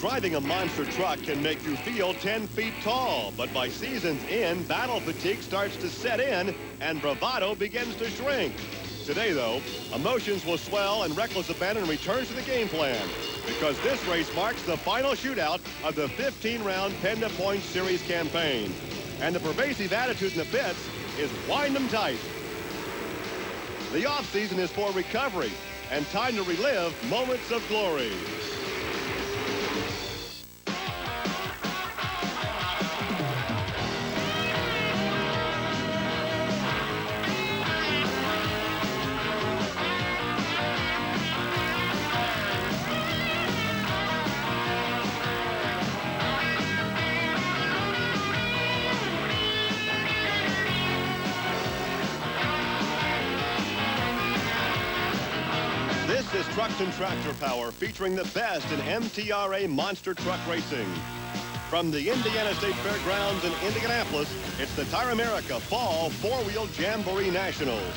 Driving a monster truck can make you feel 10 feet tall, but by season's end, battle fatigue starts to set in and bravado begins to shrink. Today, though, emotions will swell and reckless abandon returns to the game plan, because this race marks the final shootout of the 15-round Penda Points Series campaign. And the pervasive attitude in the pits is wind them tight. The offseason is for recovery and time to relive moments of glory. This is Trucks and Tractor Power, featuring the best in MTRA monster truck racing. From the Indiana State Fairgrounds in Indianapolis, it's the Tire America Fall Four-Wheel Jamboree Nationals.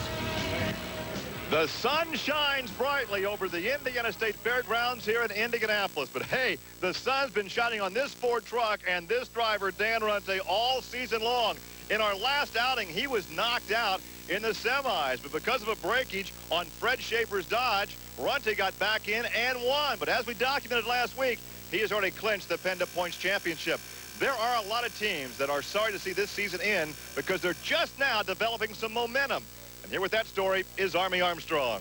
The sun shines brightly over the Indiana State Fairgrounds here in Indianapolis. But hey, the sun's been shining on this Ford truck and this driver, Dan Runte, all season long. In our last outing, he was knocked out in the semis, but because of a breakage on Fred Schaefer's Dodge, Runte got back in and won. But as we documented last week, he has already clinched the Penda Points Championship. There are a lot of teams that are sorry to see this season end because they're just now developing some momentum. And here with that story is Army Armstrong.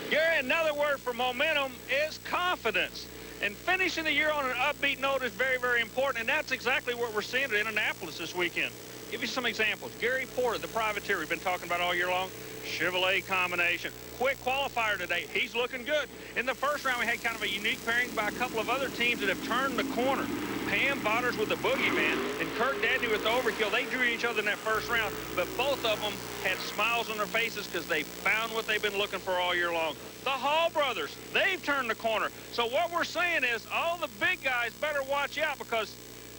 Gary, another word for momentum is confidence. And finishing the year on an upbeat note is very, very important, and that's exactly what we're seeing at Indianapolis this weekend. Give you some examples. Gary Porter, the privateer we've been talking about all year long, Chevrolet combination. Quick qualifier today. He's looking good. In the first round, we had kind of a unique pairing by a couple of other teams that have turned the corner. Pam Botters with the Boogeyman and Kurt Dadney with the Overkill. They drew each other in that first round, but both of them had smiles on their faces because they found what they've been looking for all year long. The Hall brothers, they've turned the corner. So what we're saying is all the big guys better watch out, because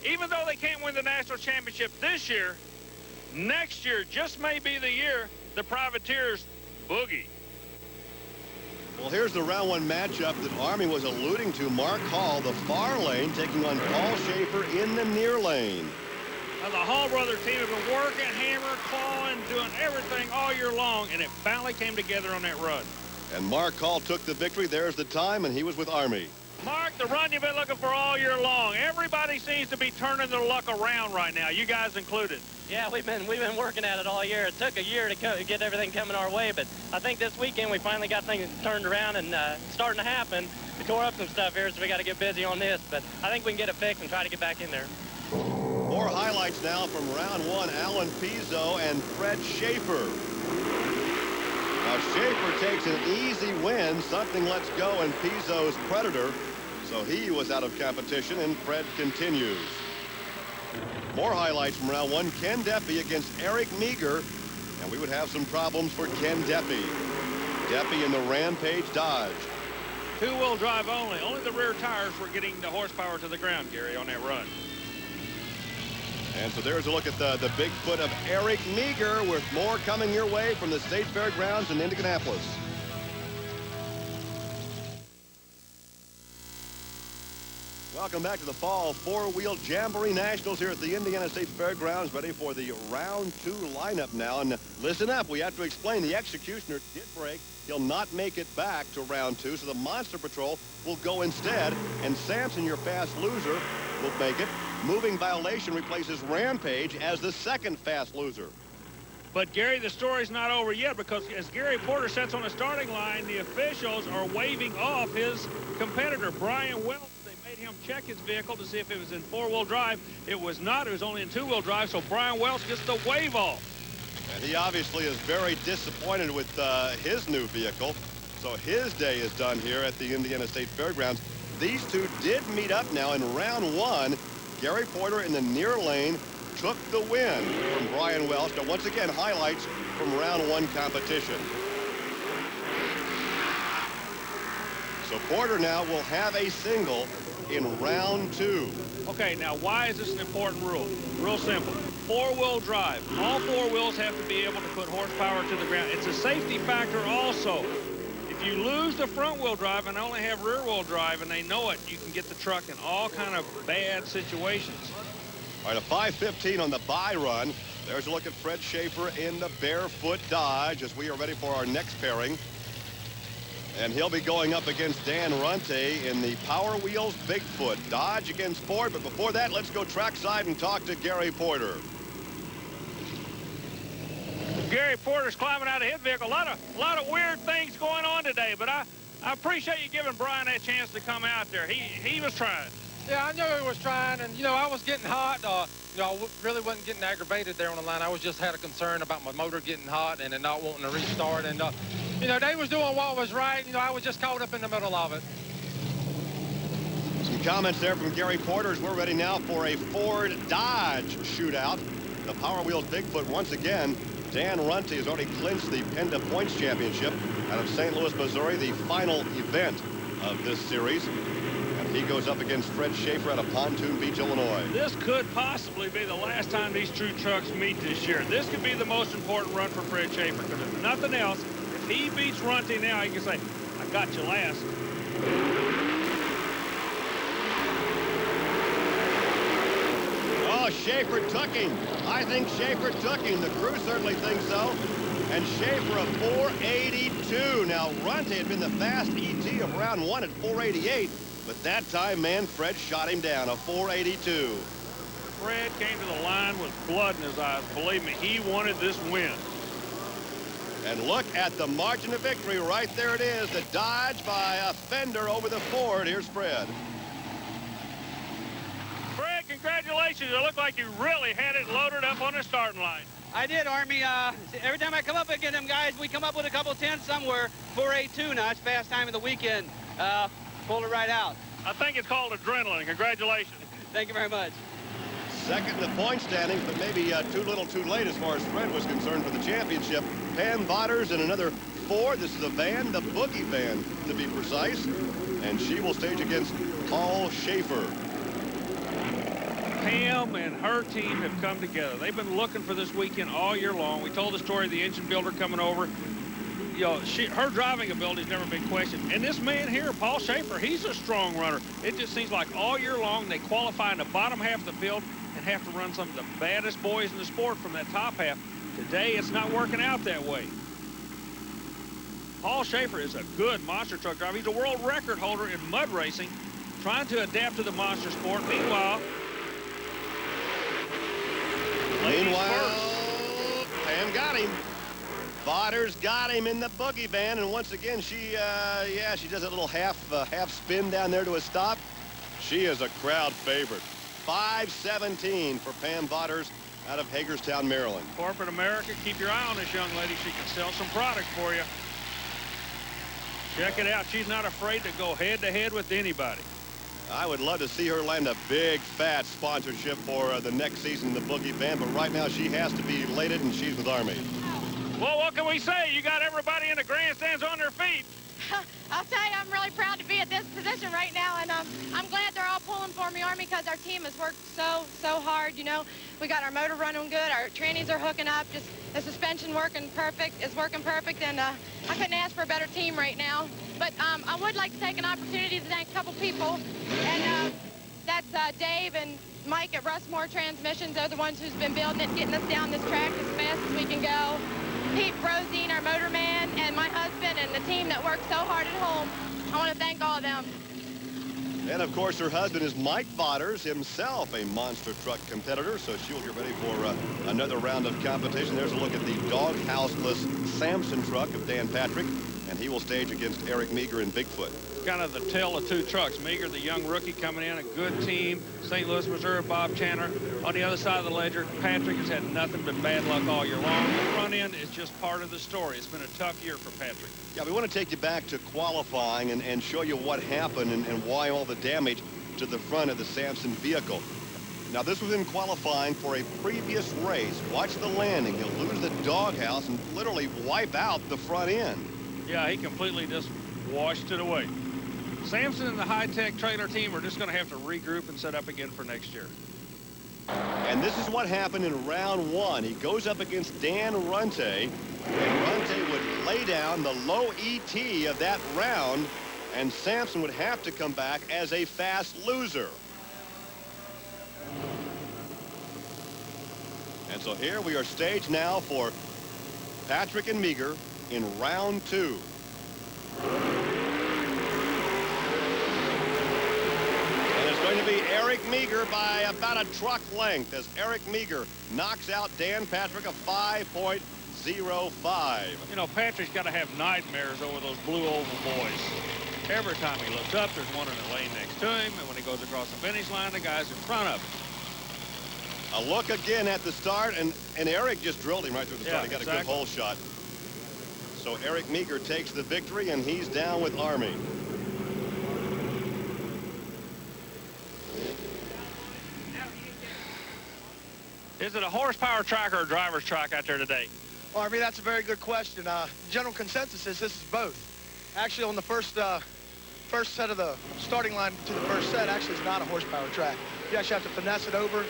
even though they can't win the national championship this year, next year just may be the year the privateers boogie. Well, here's the round one matchup that Army was alluding to. Mark Hall, the far lane, taking on Paul Schaefer in the near lane. Now, the Hall brother team have been working, hammer, clawing, doing everything all year long, and it finally came together on that run. And Mark Hall took the victory. There's the time, and he was with Army. Mark, the run you've been looking for all year long. Everybody seems to be turning their luck around right now, you guys included. Yeah, we've been working at it all year. It took a year to get everything coming our way, but I think this weekend we finally got things turned around, and it's starting to happen. We tore up some stuff here, so we got to get busy on this, but I think we can get it fixed and try to get back in there. More highlights now from round one. Alan Pizzo and Fred Schaefer. Now Schaefer takes an easy win. Something lets go in Pizzo's Predator, so he was out of competition, and Fred continues. More highlights from round one. Ken Deppy against Eric Meager, and we would have some problems for Ken Deppy. Deppy in the Rampage Dodge. Two-wheel drive only. Only the rear tires were getting the horsepower to the ground, Gary, on that run. And so there's a look at the big foot of Eric Meager, with more coming your way from the State Fairgrounds in Indianapolis. Welcome back to the Fall Four-Wheel Jamboree Nationals here at the Indiana State Fairgrounds, ready for the round two lineup now. And listen up, we have to explain the executioner did break. He'll not make it back to round two, so the Monster Patrol will go instead. And Sampson, your fast loser, will make it. Moving violation replaces Rampage as the second fast loser. But, Gary, the story's not over yet, because as Gary Porter sits on the starting line, the officials are waving off his competitor, Brian Wells. They made him check his vehicle to see if it was in four-wheel drive. It was not. It was only in two-wheel drive, so Brian Wells gets the wave off. And he obviously is very disappointed with his new vehicle. So his day is done here at the Indiana State Fairgrounds. These two did meet up now in round one. Gary Porter in the near lane took the win from Brian Welch. Now, once again, highlights from round one competition. So Porter now will have a single in round two. Okay, now why is this an important rule? Real simple. Four-wheel drive. All four wheels have to be able to put horsepower to the ground. It's a safety factor also. If you lose the front-wheel drive and only have rear-wheel drive, and they know it, you can get the truck in all kind of bad situations. All right, a 5:15 on the bye run. There's a look at Fred Schaefer in the Barefoot Dodge as we are ready for our next pairing. And he'll be going up against Dan Runte in the Power Wheels Bigfoot. Dodge against Ford. But before that, let's go trackside and talk to Gary Porter. Gary Porter's climbing out of his vehicle. A lot of weird things going on today, but I appreciate you giving Brian that chance to come out there. He was trying. Yeah, I knew he was trying, and, you know, I was getting hot. You know, I really wasn't getting aggravated there on the line. I was just had a concern about my motor getting hot and it not wanting to restart. And, you know, they was doing what was right. You know, I was just caught up in the middle of it. Some comments there from Gary Porter as we're ready now for a Ford Dodge shootout. The Power Wheels Bigfoot once again. Dan Runte has already clinched the Penda Points Championship out of St. Louis, Missouri, the final event of this series. And he goes up against Fred Schaefer out of Pontoon Beach, Illinois. This could possibly be the last time these two trucks meet this year. This could be the most important run for Fred Schaefer, because if nothing else, if he beats Runte now, he can say, I got you last. Oh, Schaefer took him. I think Schaefer took him. The crew certainly thinks so. And Schaefer a 482. Now, Runte had been the fast ET of round one at 488. But that time, man, Fred shot him down, a 482. Fred came to the line with blood in his eyes. Believe me, he wanted this win. And look at the margin of victory. Right there it is. The Dodge by a fender over the Ford. Here's Fred. Fred, congratulations. It looked like you really had it loaded up on the starting line. I did, Army. Every time I come up against them guys, we come up with a couple tenths somewhere. 482 now. It's fast time of the weekend. Pulled it right out. I think it's called adrenaline. Congratulations. Thank you very much. Second in the point standings, but maybe too little too late as far as Fred was concerned for the championship. Pam Vodders in another Ford. This is a van, the Boogie van, to be precise. And she will stage against Paul Schaefer. Pam and her team have come together. They've been looking for this weekend all year long. We told the story of the engine builder coming over. You know, her driving ability's never been questioned. And this man here, Paul Schaefer, he's a strong runner. It just seems like all year long they qualify in the bottom half of the field and have to run some of the baddest boys in the sport from that top half. Today, it's not working out that way. Paul Schaefer is a good monster truck driver. He's a world record holder in mud racing, trying to adapt to the monster sport. Meanwhile, Pam got him. Vodders got him in the Boogie van, and once again, she does a little half spin down there to a stop. She is a crowd favorite. 5:17 for Pam Vodders out of Hagerstown, Maryland. Corporate America, keep your eye on this young lady. She can sell some product for you. Check it out. She's not afraid to go head-to-head with anybody. I would love to see her land a big, fat sponsorship for the next season in the Boogie van, but right now she has to be elated, and she's with Army. Well, what can we say? You got everybody in the grandstands on their feet. I'll tell you, I'm really proud to be at this position right now, and I'm glad they're all pulling for me, Army, because our team has worked so hard. You know, we got our motor running good, our trannies are hooking up, just the suspension working perfect, and I couldn't ask for a better team right now. But I would like to take an opportunity to thank a couple people, and that's Dave and Mike at Russmore Transmissions. They're the ones who's been building it, getting us down this track as fast as we can go. Pete Brosine, our motorman, and my husband, and the team that worked so hard at home. I want to thank all of them. And, of course, her husband is Mike Vodders, himself a monster truck competitor, so she'll get ready for another round of competition. There's a look at the dog-houseless Samson truck of Dan Patrick, and he will stage against Eric Meager in Bigfoot. Kind of the tale of two trucks. Meager, the young rookie coming in, a good team. St. Louis, Missouri, Bob Chandler. On the other side of the ledger, Patrick has had nothing but bad luck all year long. The front end is just part of the story. It's been a tough year for Patrick. Yeah, we want to take you back to qualifying and show you what happened and why all the damage to the front of the Samson vehicle. Now, this was in qualifying for a previous race. Watch the landing. He'll lose the doghouse and literally wipe out the front end. Yeah, he completely just washed it away. Samson and the high-tech trailer team are just going to have to regroup and set up again for next year. And this is what happened in round one. He goes up against Dan Runte, and Runte would lay down the low ET of that round, and Sampson would have to come back as a fast loser. And so here we are staged now for Patrick and Meager in round 2. And it's going to be Eric Meager by about a truck length as Eric Meager knocks out Dan Patrick a 5.05. You know, Patrick's got to have nightmares over those blue oval boys. Every time he looks up, there's one in the lane next to him, and when he goes across the finish line, the guy's in front of him. A look again at the start, and Eric just drilled him right through the start. He got a good hole shot. So Eric Meager takes the victory, and he's down with Army. Is it a horsepower track or a driver's track out there today? Well, I mean, that's a very good question. General consensus is this is both. Actually, on the first set of the starting line to the first set, actually is not a horsepower track. You actually have to finesse it over.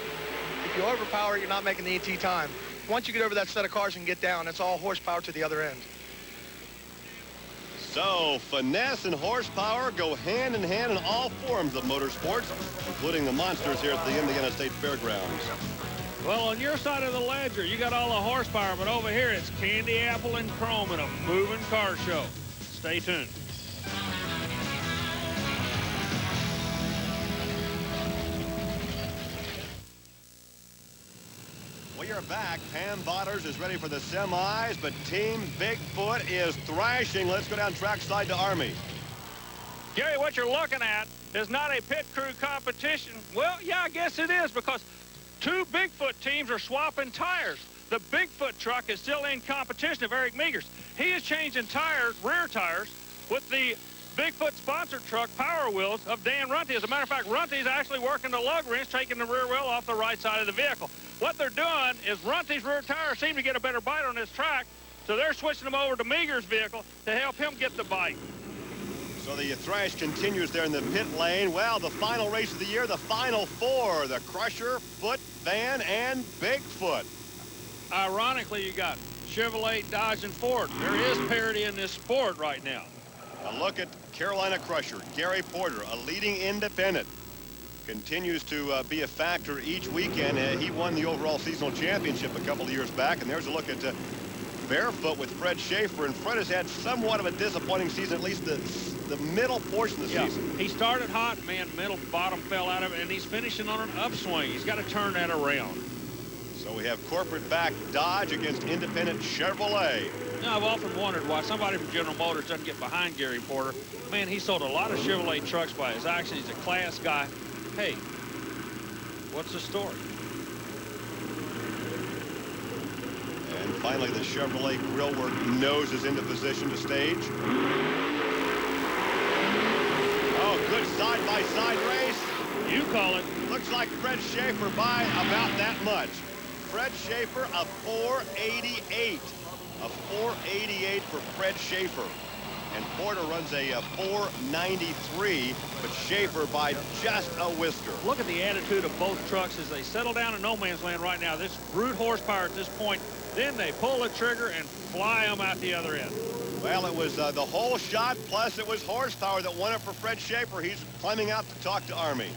If you overpower, you're not making the ET time. Once you get over that set of cars and get down, it's all horsepower to the other end. So finesse and horsepower go hand in hand in all forms of motorsports, including the monsters here at the Indiana State Fairgrounds. Well, on your side of the ledger, you got all the horsepower, but over here it's candy, apple, and chrome in a moving car show. Stay tuned. We are back. Pam Botters is ready for the semis, but Team Bigfoot is thrashing. Let's go down trackside to Army. Gary, what you're looking at is not a pit crew competition. Well, yeah, I guess it is, because two Bigfoot teams are swapping tires. The Bigfoot truck is still in competition of Eric Meager's. He is changing tires, rear tires, with the Bigfoot sponsored truck Power Wheels of Dan Runte. As a matter of fact, Runte's actually working the lug wrench, taking the rear wheel off the right side of the vehicle. What they're doing is Runte's rear tires seem to get a better bite on this track, so they're switching them over to Meager's vehicle to help him get the bite. So the thrash continues there in the pit lane. Well, the final race of the year, the final four, the Crusher, Foot, Van, and Bigfoot. Ironically, you got Chevrolet, Dodge, and Ford. There is parity in this sport right now. A look at Carolina Crusher. Gary Porter, a leading independent, continues to be a factor each weekend. He won the overall seasonal championship a couple of years back. And there's a look at Barefoot with Fred Schaefer. And Fred has had somewhat of a disappointing season, at least the middle portion of the season. He started hot, man, middle, bottom fell out of it, and he's finishing on an upswing. He's got to turn that around. So we have corporate back Dodge against independent Chevrolet. Now, I've often wondered why somebody from General Motors doesn't get behind Gary Porter. Man, he sold a lot of Chevrolet trucks by his actions. He's a class guy. Hey, what's the story? And finally, the Chevrolet grillwork nose is into position to stage. Oh, good side-by-side race. You call it. Looks like Fred Schaefer by about that much. Fred Schaefer, a 488. A 488 for Fred Schaefer. And Porter runs a 493, but Schaefer by just a whisker. Look at the attitude of both trucks as they settle down in no man's land right now. This brute horsepower at this point. Then they pull the trigger and fly them out the other end. Well, it was the whole shot, plus it was horsepower that won it for Fred Schaefer. He's climbing out to talk to Army.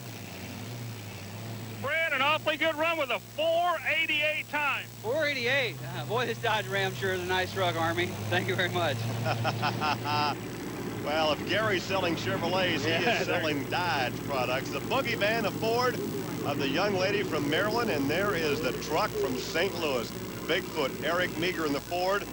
Fred, an awfully good run with a 488 time. 488. Boy, this Dodge Ram sure is a nice truck, Army. Thank you very much. Well, if Gary's selling Chevrolets, he is selling Dodge products. The Boogie Van, the Ford of the young lady from Maryland, and there is the truck from St. Louis. Bigfoot, Eric Meager in the Ford,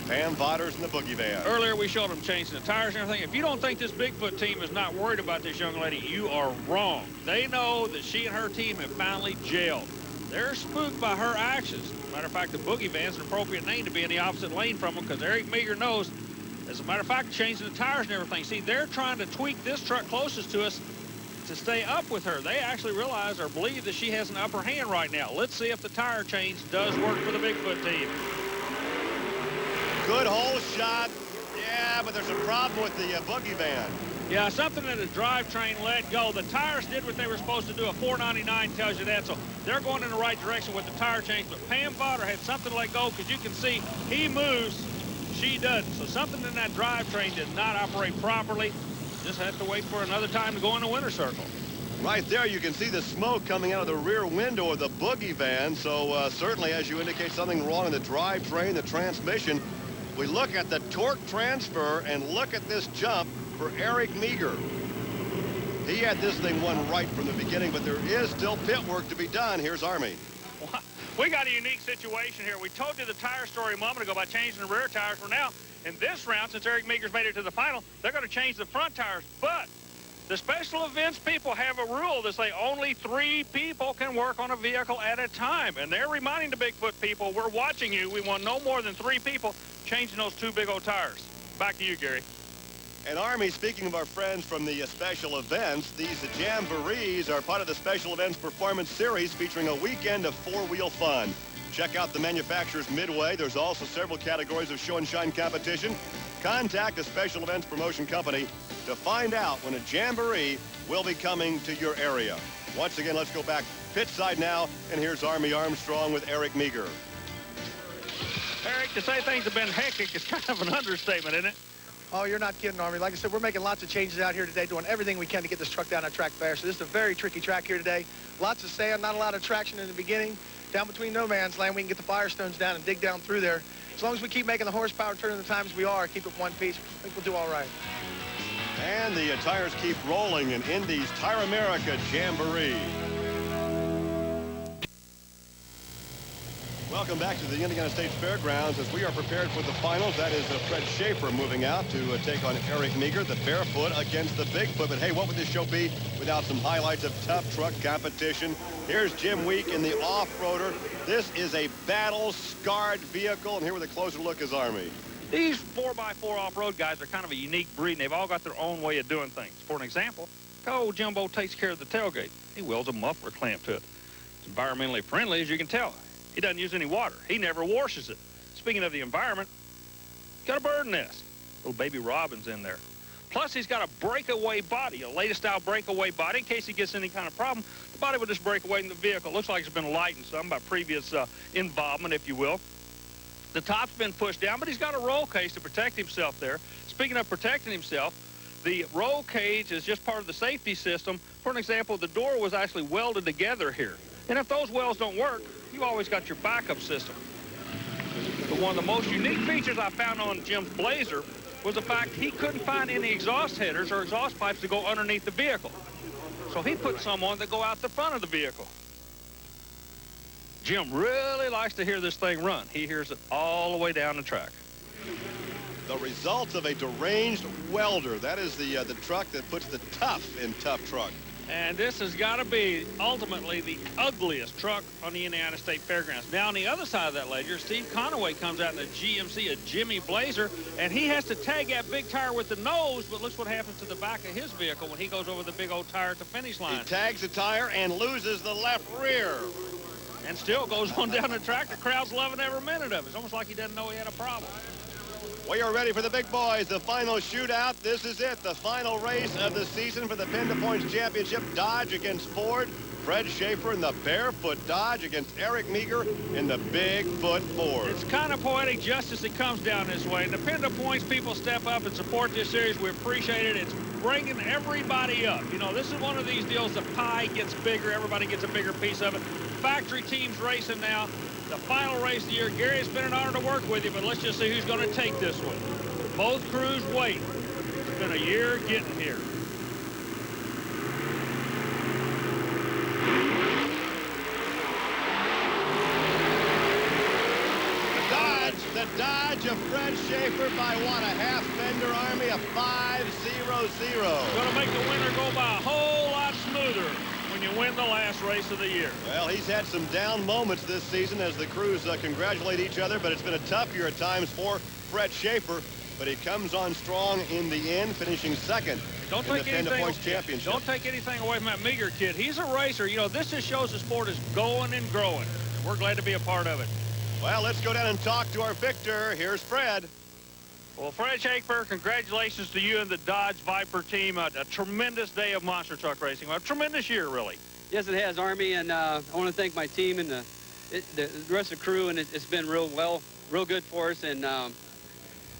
Pam Botters in the Boogie Van. Earlier, we showed them changing the tires and everything. If you don't think this Bigfoot team is not worried about this young lady, you are wrong. They know that she and her team have finally gelled. They're spooked by her actions. Matter of fact, the Boogie Van's an appropriate name to be in the opposite lane from them, because Eric Meager knows, as a matter of fact, changing the tires and everything. See, they're trying to tweak this truck closest to us to stay up with her. They actually realize or believe that she has an upper hand right now. Let's see if the tire change does work for the Bigfoot team. Good hole shot. Yeah, but there's a problem with the Boogie Van. Yeah, something in the drivetrain let go. The tires did what they were supposed to do. A 499 tells you that, so they're going in the right direction with the tire change. But Pam Botter had something to let go, because you can see he moves. she doesn't. So something in that drivetrain did not operate properly. Just have to wait for another time to go in the winner's circle. Right there, you can see the smoke coming out of the rear window of the boogie van. So certainly, as you indicate, something wrong in the drivetrain, the transmission. We look at the torque transfer and look at this jump for Eric Meager. He had this thing won right from the beginning, but there is still pit work to be done. Here's Army. We got a unique situation here. We told you the tire story a moment ago about changing the rear tires. Well, now, in this round, since Eric Meager's made it to the final, they're going to change the front tires. But the special events people have a rule that say only 3 people can work on a vehicle at a time. And they're reminding the Bigfoot people, we're watching you. We want no more than 3 people changing those 2 big old tires. Back to you, Gary. And Army, speaking of our friends from the special events, these jamborees are part of the Special Events Performance Series featuring a weekend of 4-wheel fun. Check out the manufacturer's Midway. There's also several categories of show and shine competition. Contact a Special Events Promotion Company to find out when a jamboree will be coming to your area. Once again, let's go back pit side now, and here's Army Armstrong with Eric Meager. Eric, to say things have been hectic is kind of an understatement, isn't it? Oh, you're not kidding, Army. Like I said, we're making lots of changes out here today, doing everything we can to get this truck down that track fast. So this is a very tricky track here today. Lots of sand, not a lot of traction in the beginning. Down between no man's land, we can get the Firestones down and dig down through there. As long as we keep making the horsepower turn in the times we are, keep it one piece, I think we'll do all right. And the tires keep rolling in Indy's Tire America Jamboree. Welcome back to the Indiana State Fairgrounds as we are prepared for the finals. That is Fred Schaefer moving out to take on Eric Meager, the barefoot against the Bigfoot. But hey, what would this show be without some highlights of tough truck competition? Here's Jim Week in the off-roader. This is a battle-scarred vehicle, and here with a closer look is Army. These 4x4 off-road guys are kind of a unique breed, and they've all got their own way of doing things. For an example, how old Jimbo takes care of the tailgate. He welds a muffler clamp to it. It's environmentally friendly, as you can tell. He doesn't use any water. He never washes it. Speaking of the environment, he's got a bird nest. Little baby robins in there. Plus, he's got a breakaway body, a latest style breakaway body. In case he gets any kind of problem, the body will just break away in the vehicle. Looks like it's been lightened some by previous involvement, if you will. The top's been pushed down, but he's got a roll cage to protect himself there. Speaking of protecting himself, the roll cage is just part of the safety system. For an example, the door was actually welded together here. And if those welds don't work, you always got your backup system. But one of the most unique features I found on Jim's Blazer was the fact he couldn't find any exhaust headers or exhaust pipes to go underneath the vehicle. So he put some on that go out the front of the vehicle. Jim really likes to hear this thing run. He hears it all the way down the track. The results of a deranged welder. That is the truck that puts the tough in tough truck. And this has got to be ultimately the ugliest truck on the Indiana State Fairgrounds. Now, on the other side of that ledger, Steve Conaway comes out in a GMC, a Jimmy Blazer, and he has to tag that big tire with the nose, but look what happens to the back of his vehicle when he goes over the big old tire at the finish line. He tags the tire and loses the left rear. And still goes on down the track. The crowd's loving every minute of it. It's almost like he doesn't know he had a problem. We are ready for the big boys, the final shootout. This is it, the final race of the season for the Penda Points Championship. Dodge against Ford. Fred Schaefer in the barefoot Dodge against Eric Meager in the Bigfoot Ford. It's kind of poetic justice that comes down this way. And the Penda Points people step up and support this series. We appreciate it. It's bringing everybody up. You know, this is one of these deals, the pie gets bigger. Everybody gets a bigger piece of it. Factory teams racing now. The final race of the year. Gary, it's been an honor to work with you, but let's just see who's going to take this one. Both crews wait. It's been a year getting here. The Dodge of Fred Schaefer by what, a half Fender Army, a 5-0-0. Going to make the winner go by a whole lot smoother when you win the last race of the year. Well, he's had some down moments this season as the crews congratulate each other, but it's been a tough year at times for Fred Schaefer, but he comes on strong in the end, finishing second in the Penda Points Championship. Don't take anything away from that Meager kid. He's a racer. You know, this just shows the sport is going and growing. We're glad to be a part of it. Well, let's go down and talk to our victor. Here's Fred. Well, Fred Schaefer, congratulations to you and the Dodge Viper team. A tremendous day of monster truck racing. A tremendous year, really. Yes, it has, Army, and I want to thank my team and the rest of the crew, and it's been real good for us. And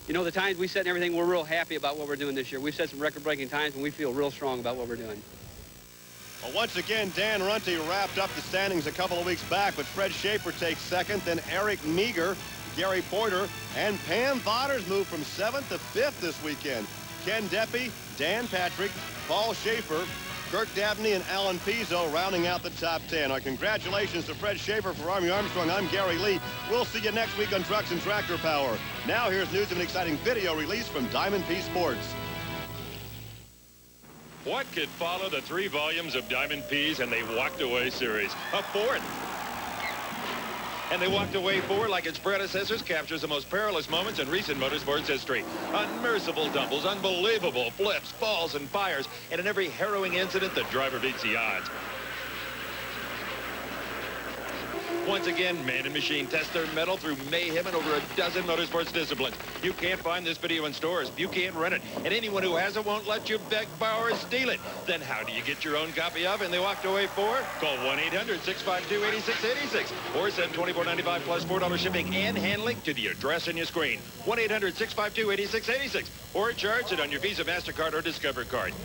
you know, the times we set and everything, we're real happy about what we're doing this year. We've set some record-breaking times, and we feel real strong about what we're doing. Well, once again, Dan Runte wrapped up the standings a couple of weeks back, but Fred Schaefer takes second, then Eric Meager, Gary Porter, and Pam Voders move from 7th to 5th this weekend. Ken Deppy, Dan Patrick, Paul Schaefer, Kirk Dabney, and Alan Pizzo rounding out the top 10. Our congratulations to Fred Schaefer. For Army Armstrong, I'm Gary Lee. We'll see you next week on Trucks and Tractor Power. Now here's news of an exciting video release from Diamond P Sports. What could follow the 3 volumes of Diamond P's and They Walked Away series? A 4th. And They Walked Away 4, like its predecessors, captures the most perilous moments in recent motorsports history. Unmerciful tumbles, unbelievable flips, falls, and fires, and in every harrowing incident, the driver beats the odds. Once again, man and machine test their mettle through mayhem in over a dozen motorsports disciplines. You can't find this video in stores. You can't rent it. And anyone who has it won't let you beg, borrow, or steal it. Then how do you get your own copy of And They Walked Away 4? Call 1-800-652-8686 or send $24.95 plus $4 shipping and handling to the address on your screen. 1-800-652-8686 or charge it on your Visa, MasterCard, or Discover card.